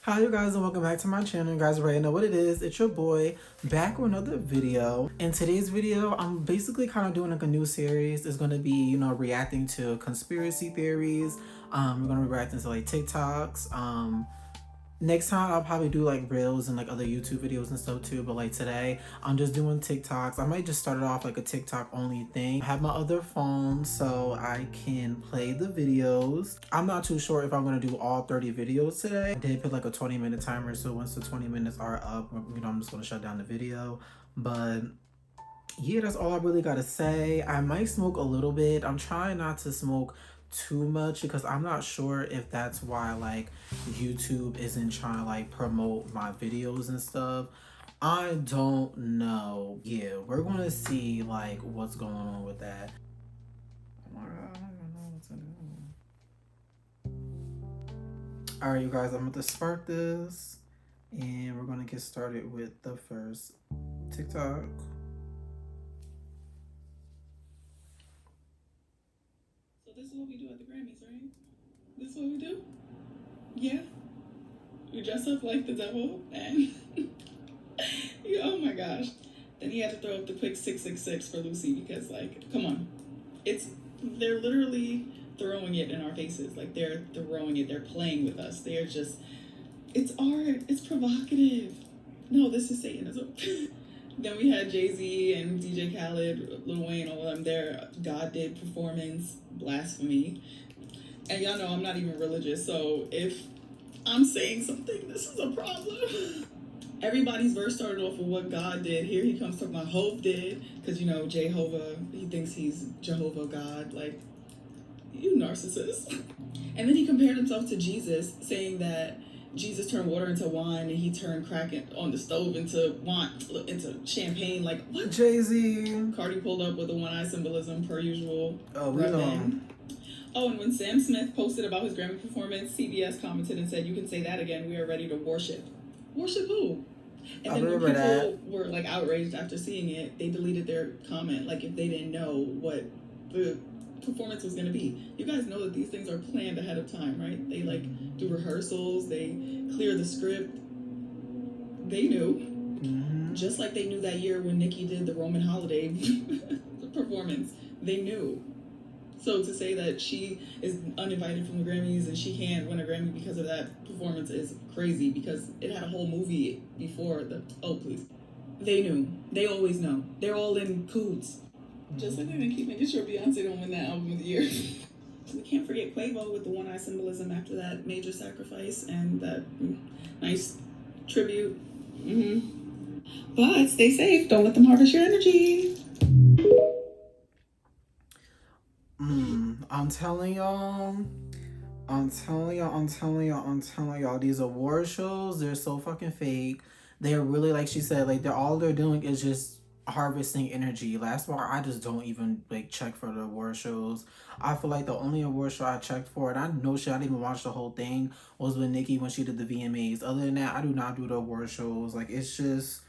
Hi you guys and welcome back to my channel. You guys already know what it is. It's your boy back with another video. In today's video, I'm basically kind of doing like a new series. It's going to be, reacting to conspiracy theories. We're going to be reacting to like TikToks. Next time I'll probably do like reels and like other YouTube videos and stuff too, but like today I'm just doing TikToks. I might just start it off like a TikTok only thing. I have my other phone so I can play the videos. I'm not too sure if I'm gonna do all 30 videos today. I did put like a 20-minute timer, so once the 20 minutes are up, I'm just gonna shut down the video. But yeah, that's all I really gotta say. I might smoke a little bit. I'm trying not to smoke too much because I'm not sure if that's why like YouTube isn't trying to like promote my videos and stuff. I don't know. Yeah, we're gonna see like what's going on with that. Oh my god, I don't even know what to do. Alright you guys, I'm gonna start this and we're gonna get started with the first TikTok. This is what we do at the Grammys, right? This is what we do? Yeah. We dress up like the devil and oh my gosh. Then he had to throw up the quick 666 for Lucy because like, come on. They're literally throwing it in our faces. Like they're throwing it, they're playing with us. They're just, it's art, it's provocative. No, this is Satanism. Then we had Jay-Z and DJ Khaled, Lil Wayne, all of them. Their God did performance, blasphemy. And y'all know I'm not even religious, so if I'm saying something, this is a problem. Everybody's verse started off with what God did. Here he comes talking about Hov did, because Jehovah, he thinks he's Jehovah God. Like, you narcissist. And then he compared himself to Jesus, saying that Jesus turned water into wine and he turned crack on the stove into wine, into champagne. Like, what? Jay-Z. Cardi pulled up with the one-eye symbolism per usual. Oh, we know. Oh, and when Sam Smith posted about his Grammy performance, CBS commented and said, "You can say that again. We are ready to worship." Worship who? And then when people were like outraged after seeing it, they deleted their comment, like if they didn't know what the performance was going to be. You guys know that these things are planned ahead of time, right? They like do rehearsals, they clear the script. They knew. Just like they knew that year when Nicki did the Roman holiday performance. They knew. So to say that she is uninvited from the Grammys and she can't win a Grammy because of that performance is crazy, because it had a whole movie before the, oh please. They knew. They always know. They're all in coots. Just like they're gonna keep making sure Beyonce don't win that album of the year. We can't forget Quavo with the one-eye symbolism after that major sacrifice and that nice tribute. But stay safe. Don't let them harvest your energy. I'm telling y'all, these award shows, they're so fucking fake. They're really, like she said, like all they're doing is just harvesting energy. That's why I just don't even like check for the award shows. I feel like the only award show I checked for, and I know shit, I didn't even watch the whole thing, was with Nicki when she did the VMAs. Other than that, I do not do the award shows. Like, it's just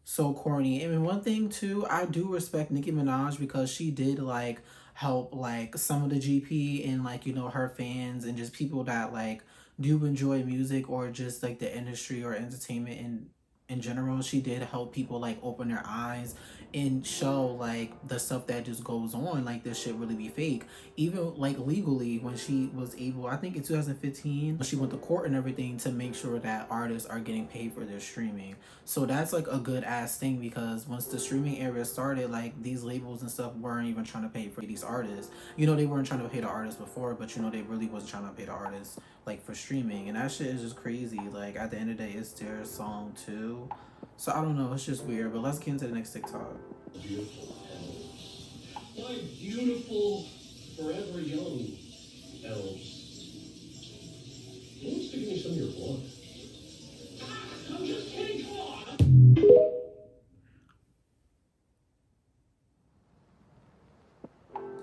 so corny. I mean, one thing too, I do respect Nicki Minaj because she did like help like some of the GP and like, her fans and just people that like do enjoy music or just like the industry or entertainment in general. She did help people like open their eyes and show like the stuff that just goes on, like this shit really be fake. Even like legally, when she was able, I think in 2015, she went to court and everything to make sure that artists are getting paid for their streaming. So that's like a good ass thing, because once the streaming era started, like these labels and stuff weren't even trying to pay for these artists. They weren't trying to pay the artists before, but they really wasn't trying to pay the artists like for streaming. And that shit is just crazy. Like at the end of the day, it's their song too. So I don't know, it's just weird. But let's get into the next TikTok. Beautiful. My beautiful, forever young elves. Who wants to give me some of your blood? I'm just kidding, come on!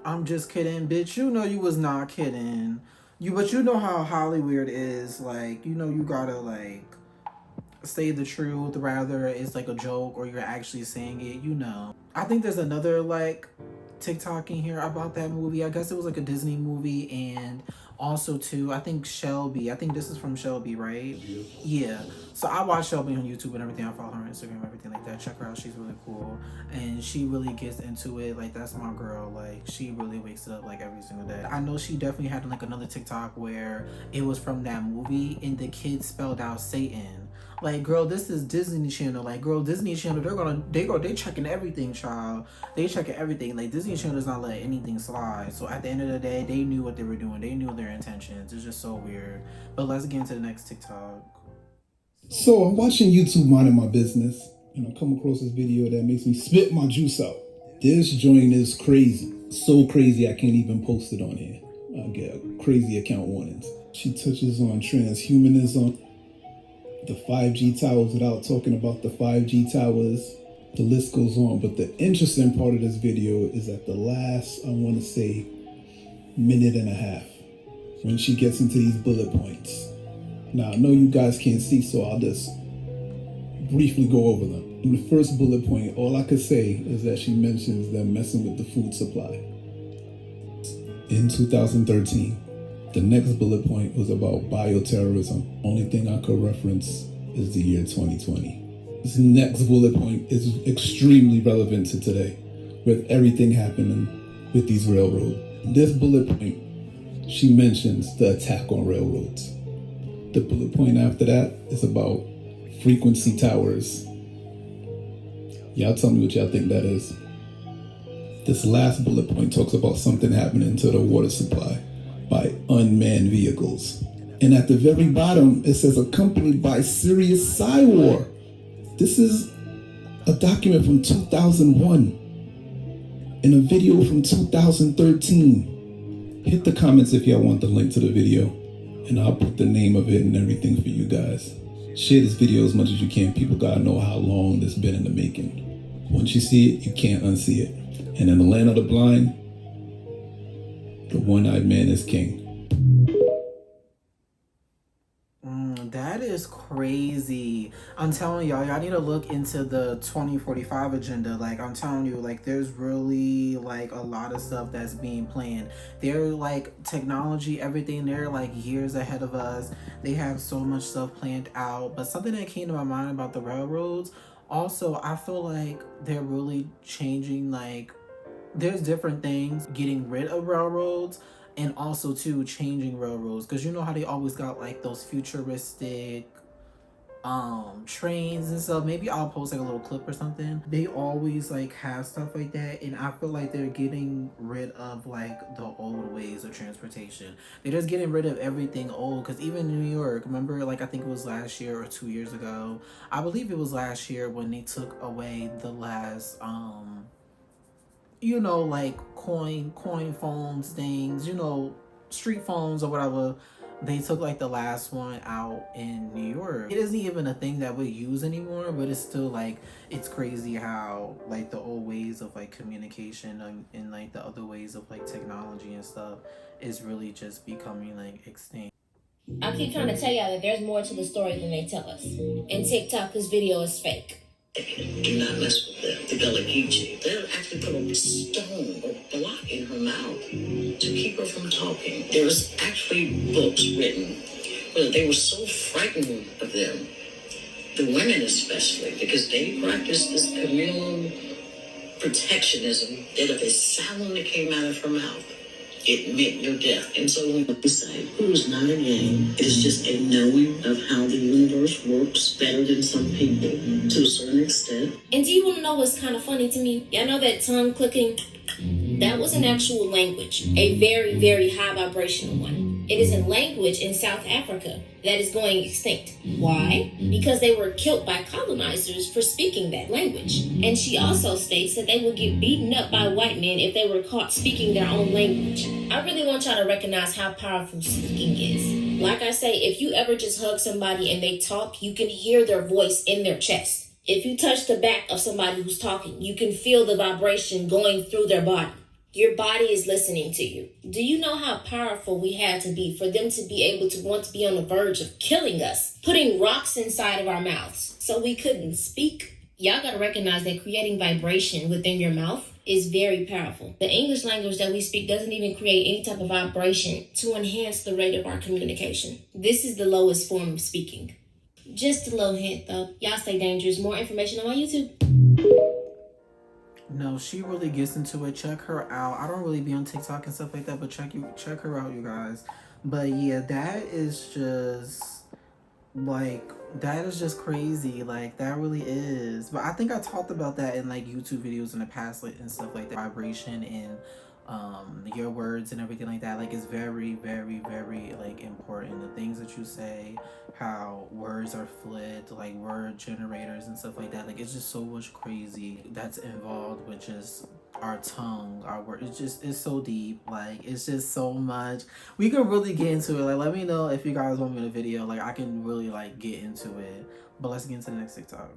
I'm just kidding, bitch. You know you was not kidding. But you know how Hollywood is. Like, you gotta like say the truth, rather it's like a joke or you're actually saying it. I think there's another like TikTok in here about that movie. I guess it was like a Disney movie, and also too, I think Shelby. I think this is from Shelby, right? Yeah. So I watch Shelby on YouTube and everything. I follow her on Instagram, everything like that. Check her out. She's really cool, and she really gets into it. Like that's my girl. Like she really wakes it up like every single day. I know she definitely had like another TikTok where it was from that movie, and the kid spelled out Satan. Like, girl, this is Disney Channel. Like, girl, Disney Channel, they checking everything, child. They checking everything. Like, Disney Channel does not let anything slide. So at the end of the day, they knew what they were doing. They knew their intentions. It's just so weird. But let's get into the next TikTok. So I'm watching YouTube, minding my business, and I come across this video that makes me spit my juice out. This joint is crazy. So crazy I can't even post it on here. I get crazy account warnings. She touches on transhumanism, the 5G towers without talking about the 5G towers. The list goes on. But the interesting part of this video is at the last, I want to say, minute and a half, when she gets into these bullet points. Now, I know you guys can't see, so I'll just briefly go over them. In the first bullet point, all I could say is that she mentions them messing with the food supply. In 2013, the next bullet point was about bioterrorism. Only thing I could reference is the year 2020. This next bullet point is extremely relevant to today, with everything happening with these railroads. This bullet point, she mentions the attack on railroads. The bullet point after that is about frequency towers. Y'all tell me what y'all think that is. This last bullet point talks about something happening to the water supply by unmanned vehicles. And at the very bottom, it says accompanied by serious war. This is a document from 2001 and a video from 2013. Hit the comments if y'all want the link to the video, and I'll put the name of it and everything for you guys. Share this video as much as you can. People gotta know how long this been in the making. Once you see it, you can't unsee it. And in the land of the blind, the one-eyed man is king. That is crazy. I'm telling y'all need to look into the 2045 agenda. Like, I'm telling you, like, there's really, like, a lot of stuff that's being planned. They're, like, technology, everything, they're, like, years ahead of us. They have so much stuff planned out. But something that came to my mind about the railroads, also, I feel like they're really changing, like, there's different things, getting rid of railroads, and also too changing railroads, because you know how they always got like those futuristic trains and stuff. Maybe I'll post like a little clip or something. They always like have stuff like that, and I feel like they're getting rid of like the old ways of transportation. They're just getting rid of everything old, because even New York, remember, like I think it was last year or 2 years ago, I believe it was last year, when they took away the last you know, like coin phones things, you know, street phones or whatever. They took like the last one out in New York. It isn't even a thing that we use anymore, but it's still like, it's crazy how like the old ways of like communication and like the other ways of like technology and stuff is really just becoming like extinct. I keep trying to tell y'all that there's more to the story than they tell us. And TikTok, this video is fake. Do not mess with them. The Gullah Geechee. They'll actually put a stone or block in her mouth to keep her from talking. There's actually books written where they were so frightened of them, the women especially, because they practiced this communal protectionism, that if a sound that came out of her mouth, it meant your death. And so when we say, "Who is not a game," it is just a knowing of how the universe works better than some people to a certain extent. And do you want to know what's kind of funny to me? Y'all know that tongue clicking? That was an actual language, a very, very high vibrational one. It is a language in South Africa that is going extinct. Why? Because they were killed by colonizers for speaking that language. And she also states that they would get beaten up by white men if they were caught speaking their own language. I really want y'all to recognize how powerful speaking is. Like I say, if you ever just hug somebody and they talk, you can hear their voice in their chest. If you touch the back of somebody who's talking, you can feel the vibration going through their body. Your body is listening to you. Do you know how powerful we had to be for them to be able to want to be on the verge of killing us, putting rocks inside of our mouths so we couldn't speak? Y'all gotta recognize that creating vibration within your mouth is very powerful. The English language that we speak doesn't even create any type of vibration to enhance the rate of our communication. This is the lowest form of speaking. Just a little hint though. Y'all stay dangerous. More information on my YouTube. No, she really gets into it. Check her out. I don't really be on TikTok and stuff like that, but check her out, you guys. But yeah, that is just like that is just crazy. Like that really is. But I think I talked about that in like YouTube videos in the past, like and stuff like that. Vibration and your words and everything like that. Like it's very, very, very like important. The things that you say, how words are flipped, like word generators and stuff like that. Like it's just so much crazy that's involved with just our tongue, our word. It's so deep. Like it's just so much. We can really get into it. Like let me know if you guys want me in a video. Like I can really like get into it. But let's get into the next TikTok.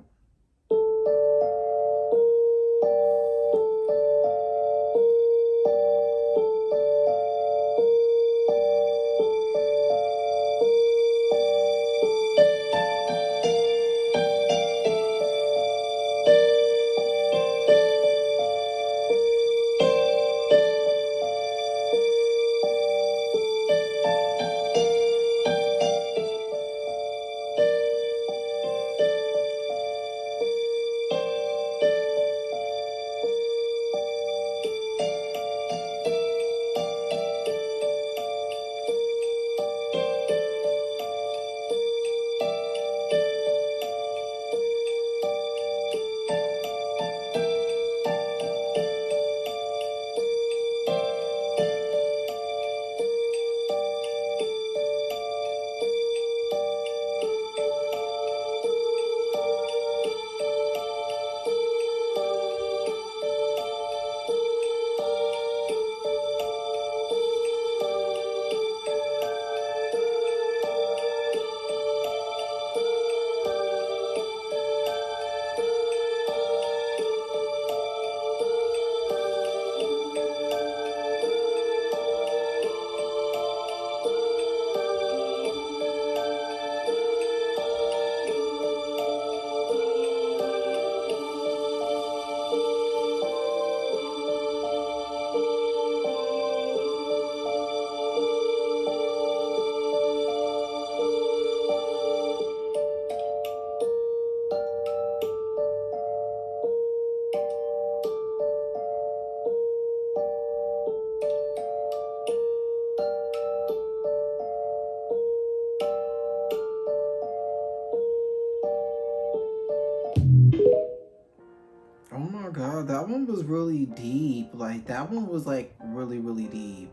Oh my god, that one was really deep. Like that one was like really, really deep.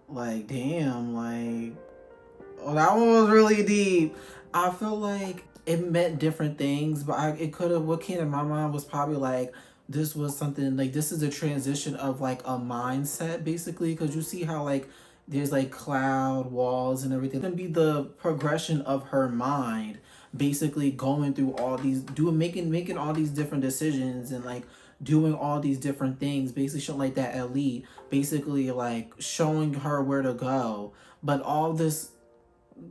Like damn, like oh, that one was really deep. I feel like it meant different things, but it could have. What came to my mind was probably like this was something like this is a transition of like a mindset basically, because you see how like there's like cloud walls and everything. It can be the progression of her mind, basically going through all these making all these different decisions and like doing all these different things, basically showing like that elite, basically like showing her where to go. But all this,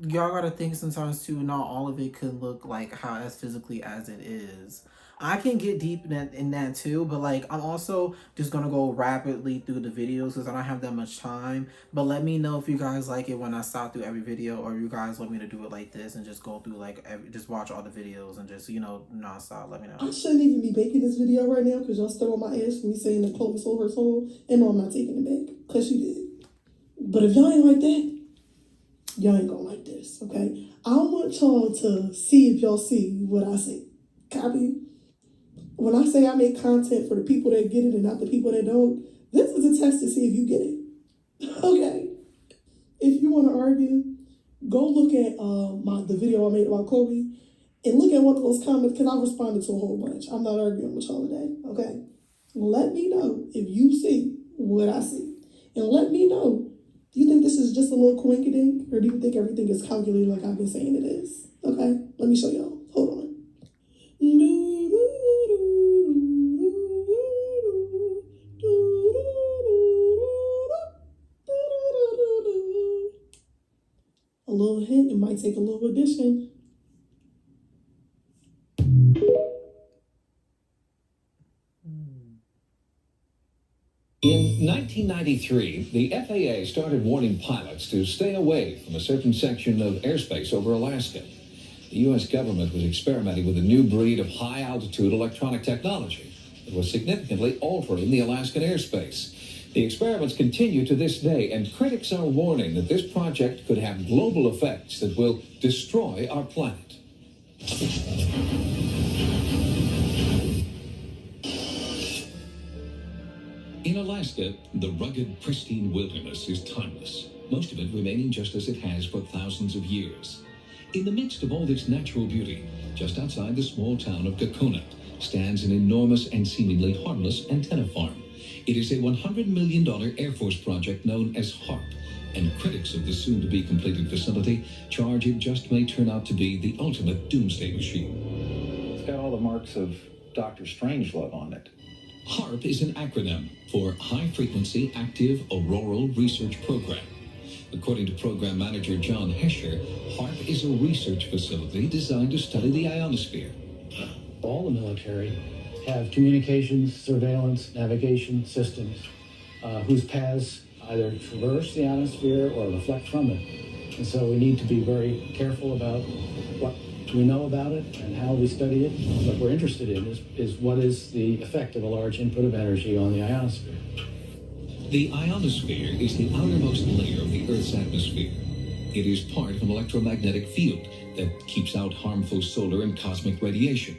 y'all gotta think sometimes too, not all of it could look like how as physically as it is. I can get deep in that too, but like I'm also just gonna go rapidly through the videos because I don't have that much time. But let me know if you guys like it when I stop through every video, or you guys want me to do it like this and just go through like just watch all the videos and just non-stop. Let me know. I shouldn't even be making this video right now because y'all still on my ass for me saying that Chloe sold her soul, and no, I'm not taking it back because she did. But if y'all ain't like that, y'all ain't gonna like this, okay? I want y'all to see if y'all see what I see. Copy? When I say I make content for the people that get it and not the people that don't, this is a test to see if you get it. Okay? If you want to argue, go look at the video I made about Chloe and look at one of those comments, because I responded to a whole bunch. I'm not arguing with y'all today, okay? Let me know if you see what I see. And let me know, do you think this is just a little coinkydink, or do you think everything is calculated like I've been saying it is? Okay? Let me show y'all. Hold on. A little hint, it might take a little addition. In 1993, the FAA started warning pilots to stay away from a certain section of airspace over Alaska. The U.S. government was experimenting with a new breed of high-altitude electronic technology that was significantly altering the Alaskan airspace. The experiments continue to this day, and critics are warning that this project could have global effects that will destroy our planet. In Alaska, the rugged, pristine wilderness is timeless, most of it remaining just as it has for thousands of years. In the midst of all this natural beauty, just outside the small town of Coconut, stands an enormous and seemingly harmless antenna farm. It is a $100 million Air Force project known as HARP, and critics of the soon-to-be completed facility charge it just may turn out to be the ultimate doomsday machine. It's got all the marks of Dr. Strangelove on it. HARP is an acronym for High Frequency Active Auroral Research Program. According to program manager John Hesher, HARP is a research facility designed to study the ionosphere. All the military have communications, surveillance, navigation systems whose paths either traverse the ionosphere or reflect from it. And so we need to be very careful about what we know about it and how we study it. What we're interested in is what is the effect of a large input of energy on the ionosphere. The ionosphere is the outermost layer of the Earth's atmosphere. It is part of an electromagnetic field that keeps out harmful solar and cosmic radiation.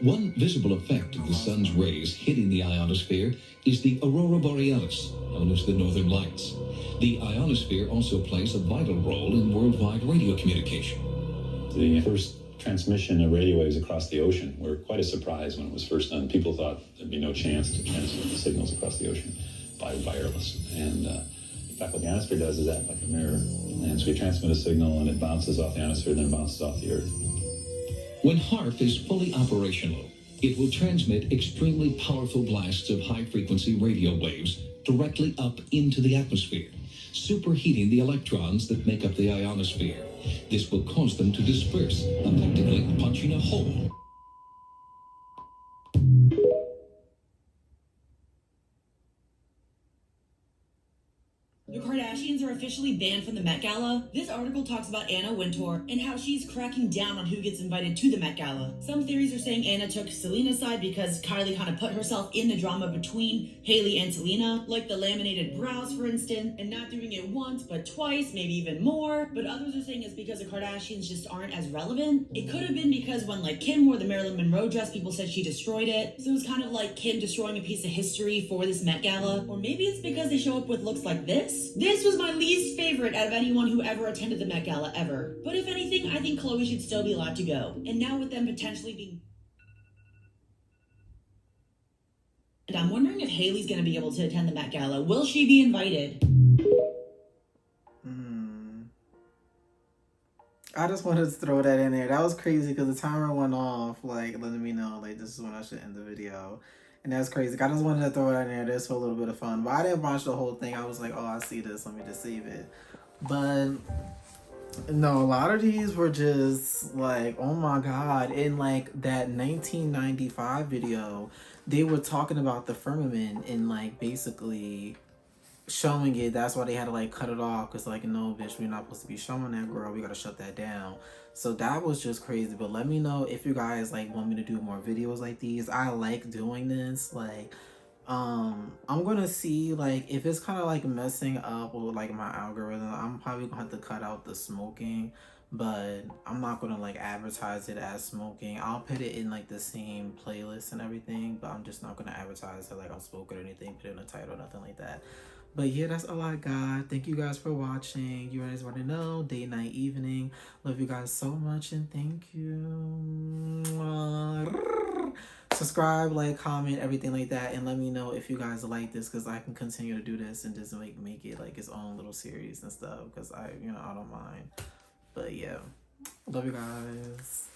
One visible effect of the sun's rays hitting the ionosphere is the aurora borealis, known as the northern lights. The ionosphere also plays a vital role in worldwide radio communication. The first transmission of radio waves across the ocean were quite a surprise when it was first done. People thought there'd be no chance to transmit the signals across the ocean by wireless. And in fact, what the ionosphere does is act like a mirror. And so we transmit a signal and it bounces off the ionosphere and then bounces off the Earth. When HARP is fully operational, it will transmit extremely powerful blasts of high-frequency radio waves directly up into the atmosphere, superheating the electrons that make up the ionosphere. This will cause them to disperse, effectively punching a hole. The Kardashians are officially banned from the Met Gala. This article talks about Anna Wintour and how she's cracking down on who gets invited to the Met Gala. Some theories are saying Anna took Selena's side because Kylie kind of put herself in the drama between Hailey and Selena, like the laminated brows, for instance, and not doing it once but twice, maybe even more. But others are saying it's because the Kardashians just aren't as relevant. It could have been because when like Kim wore the Marilyn Monroe dress, people said she destroyed it. So it's kind of like Kim destroying a piece of history for this Met Gala. Or maybe it's because they show up with looks like this. This was my least favorite out of anyone who ever attended the Met Gala ever. But if anything, I think Khloe should still be allowed to go. And now with them potentially being... And I'm wondering if Hailey's going to be able to attend the Met Gala. Will she be invited? I just wanted to throw that in there. That was crazy because the timer went off, like, letting me know, like, this is when I should end the video. And that's crazy. I just wanted to throw it in there just for a little bit of fun. But I didn't watch the whole thing. I was like, oh, I see this. Let me just save it. But no, a lot of these were just like, oh my God. In like that 1995 video, they were talking about the firmament and like basically showing it. That's why they had to like cut it off. Because like, no, bitch, we're not supposed to be showing that, girl. We got to shut that down. So that was just crazy. But let me know if you guys like want me to do more videos like these. I like doing this. Like, I'm gonna see like if it's kind of like messing up with like my algorithm. I'm probably gonna have to cut out the smoking, but I'm not gonna like advertise it as smoking. I'll put it in like the same playlist and everything, but I'm just not gonna advertise it like I'm smoking or anything, put it in the title, nothing like that. But yeah, that's all I got. Thank you guys for watching. You guys want to know, day, night, evening. Love you guys so much and thank you. Subscribe, like, comment, everything like that. And let me know if you guys like this because I can continue to do this and just make it like its own little series and stuff because I don't mind. But yeah, love you guys.